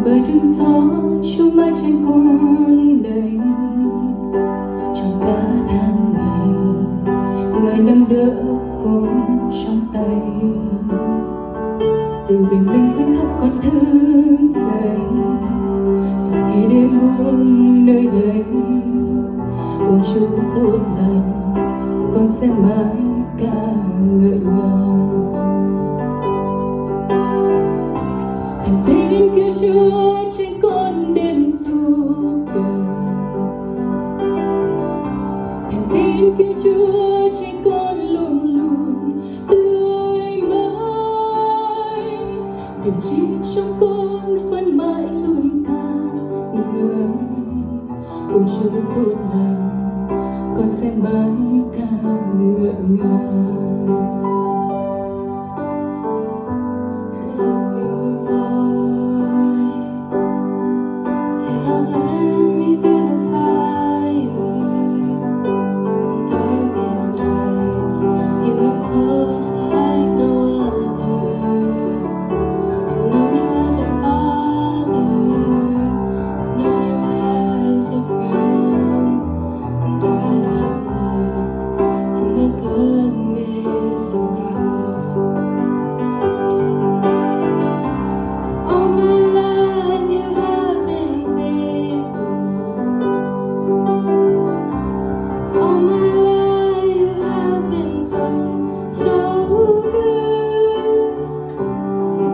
bởi đường gió trôi mãi trên con này. Trong cả tháng ngày, ngài nâng đỡ con trong tay. Từ bình minh khoảnh khắc con thức dậy, rồi khi đêm buông nơi đây, ôi Chúa tốt lành, con sẽ mãi ca ngợi ngài. Thành tín cứu Chúa trên con đến suốt đời. Thành tín cứu Chúa trên con luôn luôn tươi mới. Điều chi trong con vẫn mãi luôn ca ngợi. Ôi Chúa tốt lành, con sẽ mãi ca ngợi ngài.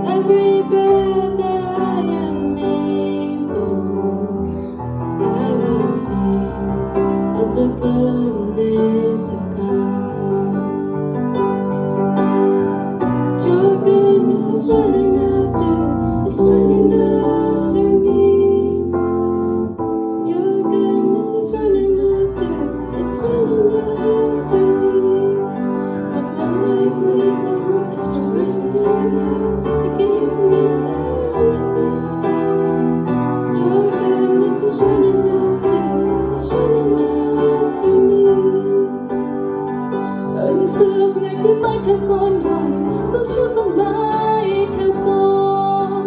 Every breath that I am able, I will sing of the goodness of God. Your goodness is running after me. Your goodness is running after me. Of my life laid down, I surrender now. Ơn phước Ngài cứ mãi theo con hoài, phước Chúa vẫn mãi theo con.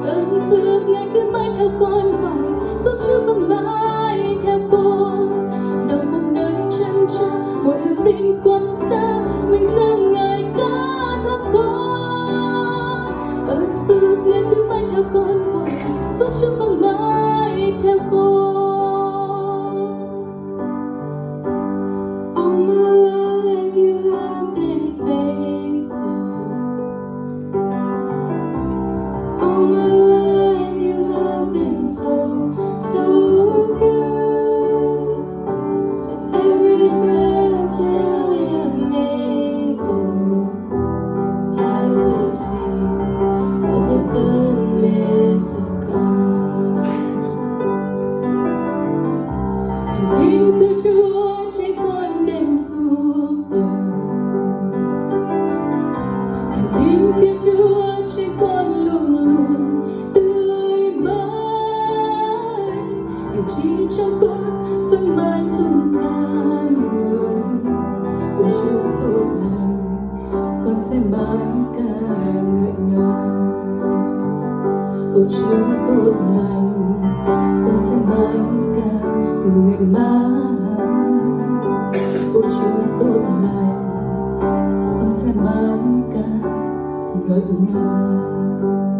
Ơn phước Ngài cứ mãi theo con hoài, phước Chúa vẫn mãi theo con. Đau phúc nơi chân cha, mọi ưu vinh quang xa, mình dâng Ngài ca thác con. Ơn phước Ngài cứ mãi theo con hoài, phước Chúa vẫn mãi theo con. Tin cứu Chúa trên con đến suốt đời. Thành tín cứu Chúa trên con luôn luôn tươi mới. Điều chi trong con vẫn mãi luôn ca ngợi. Ôi Chúa tốt lành, con sẽ mãi ca ngợi ngài. Ôi Chúa tốt lành, con sẽ mãi ca ngợi mãi. Ôi Chúa tốt lành, con sẽ mãi ca ngợi ngài.